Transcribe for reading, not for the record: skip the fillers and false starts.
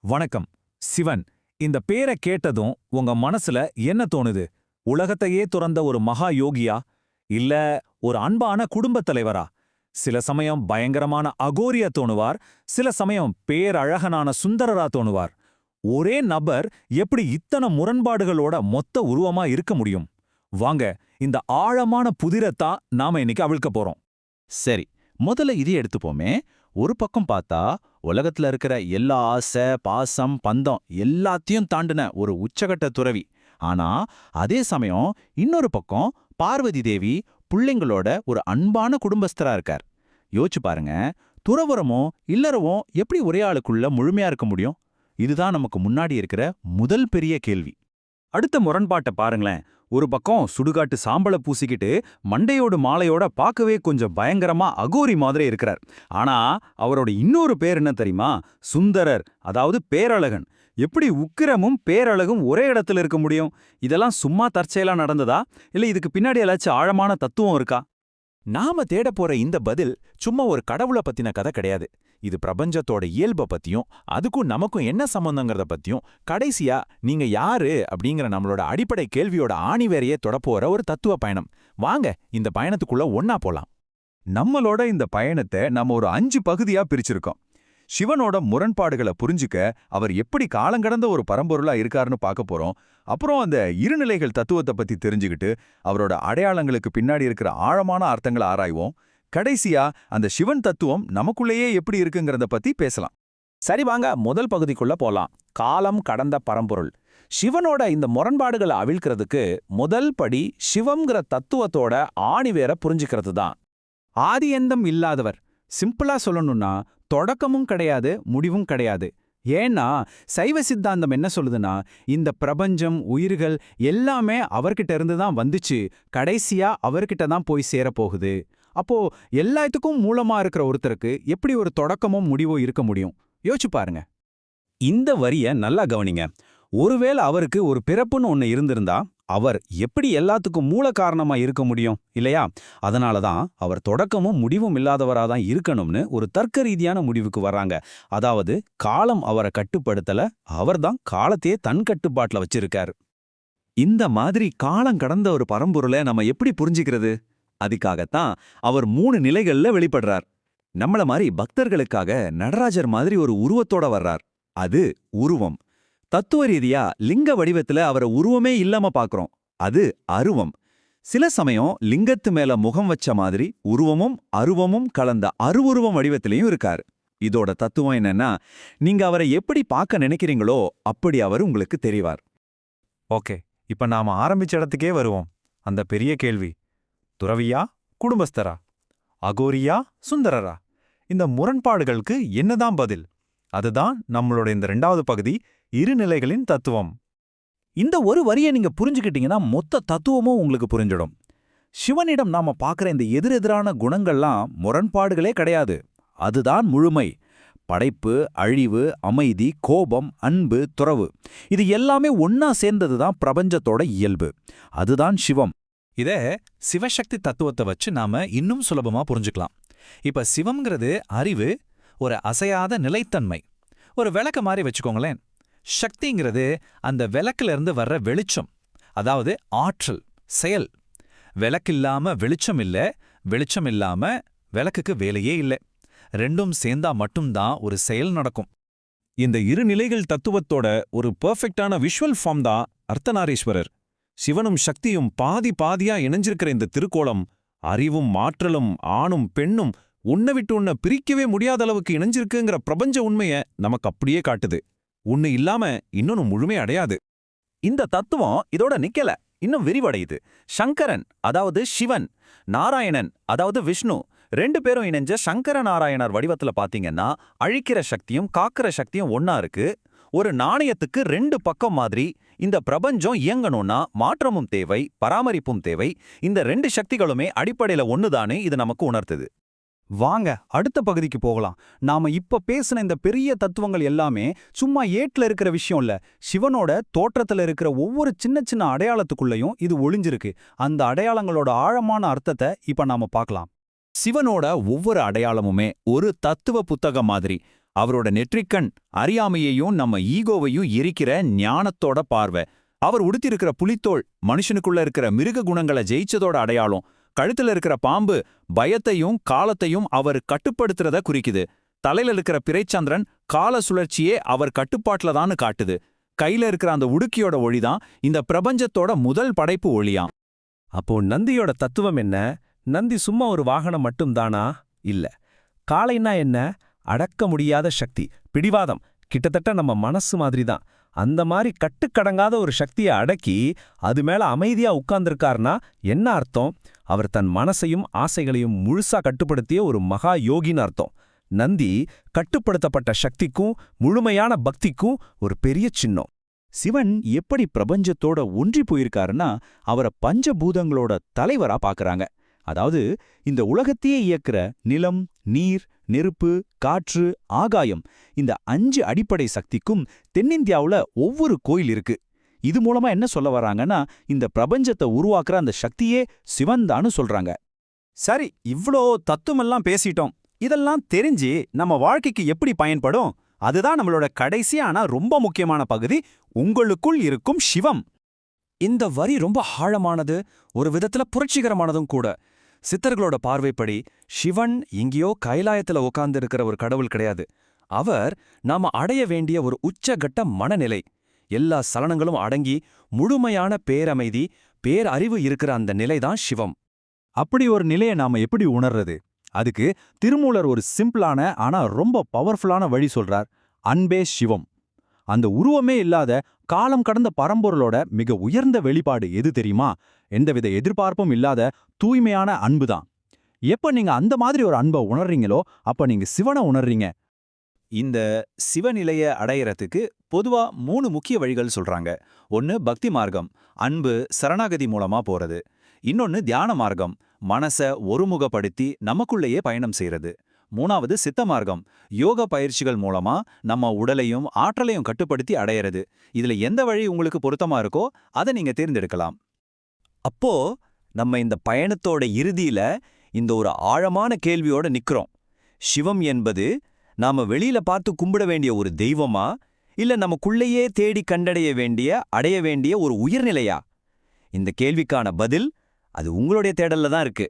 வணக்கம். சிவன் இந்த பேரை கேட்டதும் உங்க மனசுல என்ன தோணுது? உலகத்தையே துறந்த ஒரு மகா யோகியா, இல்ல ஒரு அன்பான குடும்பத் தலைவரா? சில சமயம் பயங்கரமான அகோரியா தோணுவார், சில சமயம் பேரழகனான சுந்தரரா தோணுவார். ஒரே நபர் எப்படி இத்தனை முரண்பாடுகளோட மொத்த உருவமா இருக்க முடியும்? வாங்க, இந்த ஆழமான புதிரத்தான் நாம இன்னைக்கு அவிழ்க்க போறோம். சரி, முதல்ல இது எடுத்துப்போமே. ஒரு பக்கம் பார்த்தா உலகத்துல இருக்கிற எல்லா ஆசை, பாசம், பந்தம் எல்லாத்தையும் தாண்டின ஒரு உச்சகட்ட துறவி. ஆனா அதே சமயம் இன்னொரு பக்கம் பார்வதி தேவி புள்ளைங்களோட ஒரு அன்பான குடும்பஸ்தரா இருக்கார். யோசிச்சு பாருங்க, துறவரமும் இல்லறவும் எப்படி ஒரே ஆளுக்குள்ள முழுமையா இருக்க முடியும்? இதுதான் நமக்கு முன்னாடி இருக்கிற முதல் பெரிய கேள்வி. அடுத்த முரண்பாட்டை பாருங்களேன். ஒரு பக்கம் சுடுகாட்டு சாம்பல பூசிக்கிட்டு மண்டையோடு மாலையோட பார்க்கவே கொஞ்சம் பயங்கரமா அகோரி மாதிரி இருக்கிறார். ஆனா அவரோட இன்னொரு பேர் என்ன தெரியுமா? சுந்தரர், அதாவது பேரழகன். எப்படி உக்கிரமும் பேரழகும் ஒரே இடத்துல இருக்க முடியும்? இதெல்லாம் சும்மா தற்செயலா நடந்ததா, இல்ல இதுக்கு பின்னாடி ஏதாச்சும் ஆழமான தத்துவம் இருக்கா? நாம தேட போற இந்த பதில் சும்மா ஒரு கடவுளை பத்தின கதை கிடையாது. இது பிரபஞ்சத்தோட இயல்பை பத்தியும் அதுக்கும் நமக்கும் என்ன சம்பந்தங்கிறத பத்தியும் கடைசியா நீங்க யாரு அப்படிங்கிற நம்மளோட அடிப்படை கேள்வியோட ஆணிவேரையே தொடப்போற ஒரு தத்துவ பயணம். வாங்க இந்த பயணத்துக்குள்ள ஒன்னா போலாம். நம்மளோட இந்த பயணத்தை நம்ம ஒரு 5 பகுதியா பிரிச்சிருக்கோம். சிவனோட முரண்பாடுகளை புரிஞ்சுக்க அவர் எப்படி காலங்கடந்த ஒரு பரம்பொருளா இருக்காருன்னு பார்க்க போறோம். அப்புறம் அந்த இருநிலைகள் தத்துவத்தை பத்தி தெரிஞ்சுக்கிட்டு அவரோட அடையாளங்களுக்கு பின்னாடி இருக்கிற ஆழமான அர்த்தங்களை ஆராய்வோம். கடைசியா அந்த சிவன் தத்துவம் நமக்குள்ளேயே எப்படி இருக்குங்கிறத பத்தி பேசலாம். சரி, வாங்க முதல் பகுதிக்குள்ள போலாம். காலம் கடந்த பரம்பொருள். சிவனோட இந்த முரண்பாடுகளை அவிழ்க்கிறதுக்கு முதல் படி சிவம்ங்கிற தத்துவத்தோட ஆணிவேர புரிஞ்சுக்கிறது தான். ஆதி எந்தம் இல்லாதவர். சிம்பிளா சொல்லணும்னா தொடக்கமும் கிடையாது, முடிவும் கிடையாது. ஏன்னா சைவ சித்தாந்தம் என்ன சொல்லுதுன்னா, இந்த பிரபஞ்சம், உயிர்கள் எல்லாமே அவர்கிட்ட இருந்து தான் வந்துச்சு, கடைசியா அவர்கிட்ட தான் போய் சேரப்போகுது. அப்போ எல்லாத்துக்கும் மூலமா இருக்கிற ஒருத்தருக்கு எப்படி ஒரு தொடக்கமும் முடிவும் இருக்க முடியும்? யோசிச்சு பாருங்க. இந்த வரிய நல்லா கவனிங்க. ஒருவேளை அவருக்கு ஒரு பிறப்புன்னு ஒன்னு இருந்திருந்தா அவர் எப்படி எல்லாத்துக்கும் மூல காரணமா இருக்க முடியும் இல்லையா? அதனாலதான் அவர் தொடக்கமும் முடிவும் இல்லாதவராதான் இருக்கணும்னு ஒரு தர்க்க ரீதியான முடிவுக்கு வர்றாங்க. அதாவது காலம் அவரை கட்டுப்படுத்தல, அவர்தான் காலத்தையே தன் கட்டுப்பாட்டுல வச்சிருக்காரு. இந்த மாதிரி காலம் கடந்த ஒரு பரம்பொருளை நம்ம எப்படி புரிஞ்சுக்கிறது? அதுக்காகத்தான் அவர் 3 நிலைகள்ல வெளிப்படுறார். நம்மள மாதிரி பக்தர்களுக்காக நடராஜர் மாதிரி ஒரு உருவத்தோட வர்றார். அது உருவம். தத்துவ ரீதியா லிங்க வடிவத்துல அவரை உருவமே இல்லாம பாக்குறோம். அது அருவம். சில சமயம் லிங்கத்து மேல முகம் வச்ச மாதிரி உருவமும் அருவமும் கலந்த அருவுருவம் வடிவத்திலையும் இருக்காரு. இதோட தத்துவம் என்னன்னா, நீங்க அவரை எப்படி பார்க்க நினைக்கிறீங்களோ அப்படி அவர் உங்களுக்கு தெரிவார். ஓகே, இப்ப நாம ஆரம்பிச்ச இடத்துக்கே வருவோம். அந்த பெரிய கேள்வி, துறவியா குடும்பஸ்தரா, அகோரியா சுந்தரரா? இந்த முரண்பாடுகளுக்கு என்னதான் பதில்? அதுதான் நம்மளோட இந்த 2வது பகுதி, இருநிலைகளின் தத்துவம். இந்த ஒரு வரியை நீங்க புரிஞ்சுக்கிட்டீங்கன்னா மொத்த தத்துவமும் உங்களுக்கு புரிஞ்சிடும். சிவனிடம் நாம பார்க்குற இந்த எதிரெதிரான குணங்கள்லாம் முரண்பாடுகளே கிடையாது. அதுதான் முழுமை. படைப்பு, அழிவு, அமைதி, கோபம், அன்பு, துறவு, இது எல்லாமே ஒன்னா சேர்ந்ததுதான் பிரபஞ்சத்தோட இயல்பு. அதுதான் சிவம். இத சிவசக்தி தத்துவத்தை வச்சு நாம இன்னும் சுலபமா புரிஞ்சுக்கலாம். இப்ப சிவம்ங்கிறது அறிவு, ஒரு அசையாத நிலைத்தன்மை. ஒரு விளக்க மாதிரி வச்சுக்கோங்களேன். சக்திங்கிறது அந்த விளக்குல இருந்து வர்ற வெளிச்சம், அதாவது ஆற்றல், செயல். விளக்கில்லாம வெளிச்சம் இல்ல, வெளிச்சம் இல்லாம விளக்குக்கு வேலையே இல்லை. ரெண்டும் சேர்ந்தா மட்டும்தான் ஒரு செயல் நடக்கும். இந்த இருநிலைகள் தத்துவத்தோட ஒரு பெர்ஃபெக்டான விஷுவல் ஃபார்ம் தான் அர்த்தநாரீஸ்வரர். சிவனும் சக்தியும் பாதி பாதியா இணைஞ்சிருக்கிற இந்த திருக்கோலம், அறிவும் ஆற்றலும் ஆணும் பெண்ணும் உன்னை விட்டு உன்னை பிரிக்கவே முடியாத அளவுக்கு இணைஞ்சிருக்குங்கிற பிரபஞ்ச உண்மையை நமக்கு அப்படியே காட்டுது. ஒன்னு இல்லாம இன்னொன்னு முழுமை அடையாது. இந்த தத்துவம் இதோட நிக்கல, இன்னும் விரிவடையுது. சங்கரன், அதாவது சிவன், நாராயணன், அதாவது விஷ்ணு, 2 பேரும் இணைஞ்ச சங்கர நாராயணர் வடிவத்துல பாத்தீங்கன்னா அழிக்கிற சக்தியும் காக்கிற சக்தியும் ஒன்னா இருக்கு. ஒரு நாணயத்துக்கு 2 பக்கம் மாதிரி. இந்த பிரபஞ்சம் இயங்கணும்னா மாற்றமும் தேவை, பராமரிப்பும் தேவை. இந்த 2 சக்திகளுமே அடிப்படையில ஒண்ணுதானே இது நமக்கு உணர்த்துது. வாங்க அடுத்த பகுதிக்கு போகலாம். நாம இப்ப பேசின இந்த பெரிய தத்துவங்கள் எல்லாமே சும்மா ஏட்ல இருக்கிற விஷயம் இல்ல. சிவனோட தோற்றத்துல இருக்கிற ஒவ்வொரு சின்ன சின்ன அடையாளத்துக்குள்ளயும் இது ஒளிஞ்சிருக்கு. அந்த அடையாளங்களோட ஆழமான அர்த்தத்தை இப்ப நாம பார்க்கலாம். சிவனோட ஒவ்வொரு அடையாளமுமே ஒரு தத்துவ புத்தகம் மாதிரி. அவரோட நெற்றிக்கண் அறியாமையையும் நம்ம ஈகோவையும் எரிக்கிற ஞானத்தோட பார்வை. அவர் உடுத்திருக்கிற புலித்தோல் மனுஷனுக்குள்ள இருக்கிற மிருக குணங்களை ஜெயிச்சதோட அடையாளம். கழுத்துல இருக்கிற பாம்பு பயத்தையும் காலத்தையும் அவர் கட்டுப்படுத்துறத குறிக்குது. தலையில இருக்கிற பிறைச்சந்திரன் கால சுழற்சியே அவர் கட்டுப்பாட்டுல தான்னு காட்டுது. கையில இருக்கிற அந்த உடுக்கியோட ஒளிதான் இந்த பிரபஞ்சத்தோட முதல் படைப்பு ஒளியாம். அப்போ நந்தியோட தத்துவம் என்ன? நந்தி சும்மா ஒரு வாகனம் மட்டும்தானா? இல்ல. காளைன்னா என்ன? அடக்க முடியாத சக்தி, பிடிவாதம். கிட்டத்தட்ட நம்ம மனசு மாதிரி தான். அந்த மாதிரி கட்டுக்கடங்காத ஒரு சக்தியை அடக்கி அது மேல அமைதியா உட்கார்ந்திருக்காருனா என்ன அர்த்தம்? அவர் தன் மனசையும் ஆசைகளையும் முழுசா கட்டுப்படுத்திய ஒரு மகா யோகின்னு அர்த்தம். நந்தி கட்டுப்படுத்தப்பட்ட சக்திக்கும் முழுமையான பக்திக்கும் ஒரு பெரிய சின்னம். சிவன் எப்படி பிரபஞ்சத்தோட ஒன்றி போயிருக்காருன்னா அவரை பஞ்சபூதங்களோட தலைவரா பாக்குறாங்க. அதாவது இந்த உலகத்தையே இயக்குற நிலம், நீர், நெருப்பு, காற்று, ஆகாயம், இந்த 5 அடிப்படை சக்திக்கும் தென்னிந்தியாவுல ஒவ்வொரு கோயில் இருக்கு. இது மூலமா என்ன சொல்ல வராங்கன்னா இந்த பிரபஞ்சத்தை உருவாக்குற அந்த சக்தியே சிவன்தான்னு சொல்றாங்க. சரி, இவ்ளோ தத்துவமெல்லாம் பேசிட்டோம். இதெல்லாம் தெரிஞ்சு நம்ம வாழ்க்கைக்கு எப்படி பயன்படும்? அதுதான் நம்மளோட கடைசி ஆனா ரொம்ப முக்கியமான பகுதி, உங்களுக்குள் இருக்கும் சிவம். இந்த வரி ரொம்ப ஆழமானது, ஒரு விதத்துல புரட்சிகரமானதும் கூட. சித்தர்களோட பார்வைப்படி சிவன் எங்கேயோ கைலாயத்துல உட்கார்ந்து இருக்கிற ஒரு கடவுள் கிடையாது. அவர் நாம அடைய வேண்டிய ஒரு உச்சகட்ட மனநிலை. எல்லா சலனங்களும் அடங்கி முழுமையான பேரமைதி, பேரறிவு இருக்கிற அந்த நிலைதான் சிவம். அப்படி ஒரு நிலையை நாம எப்படி உணர்றது? அதுக்கு திருமூலர் ஒரு சிம்பிளான ஆனா ரொம்ப பவர்ஃபுல்லான வழி சொல்றார். அன்பே சிவம். அந்த உருவமே இல்லாத காலம் கடந்த பரம்பொருளோட மிக உயர்ந்த வெளிப்பாடு எது தெரியுமா? எந்தவித எதிர்பார்ப்பும் இல்லாத தூய்மையான அன்புதான். எப்ப நீங்க அந்த மாதிரி ஒரு அன்பை உணர்றீங்களோ அப்ப நீங்க சிவனை உணர்றீங்க. இந்த சிவநிலைய அடையறதுக்கு பொதுவா 3 முக்கிய வழிகள் சொல்றாங்க. ஒன்னு பக்தி மார்க்கம், அன்பு சரணாகதி மூலமா போறது. இன்னொன்னு தியான மார்க்கம், மனச ஒருமுகப்படுத்தி நமக்குள்ளேயே பயணம் செய்யறது. 3வது சித்த மார்க்கம், யோக பயிற்சிகள் மூலமா நம்ம உடலையும் ஆற்றலையும் கட்டுப்படுத்தி அடையறது. இதுல எந்த வழி உங்களுக்கு பொருத்தமா இருக்கோ அதை நீங்க தேர்ந்தெடுக்கலாம். அப்போ நம்ம இந்த பயணத்தோட இறுதியில இந்த ஒரு ஆழமான கேள்வியோட நிக்கிறோம். சிவம் என்பது நாம வெளியில பார்த்து கும்பிட வேண்டிய ஒரு தெய்வமா, இல்ல நமக்குள்ளேயே தேடி கண்டடைய வேண்டிய அடைய வேண்டிய ஒரு உயர்நிலையா? இந்த கேள்விக்கான பதில் அது உங்களுடைய தேடல்ல தான் இருக்கு.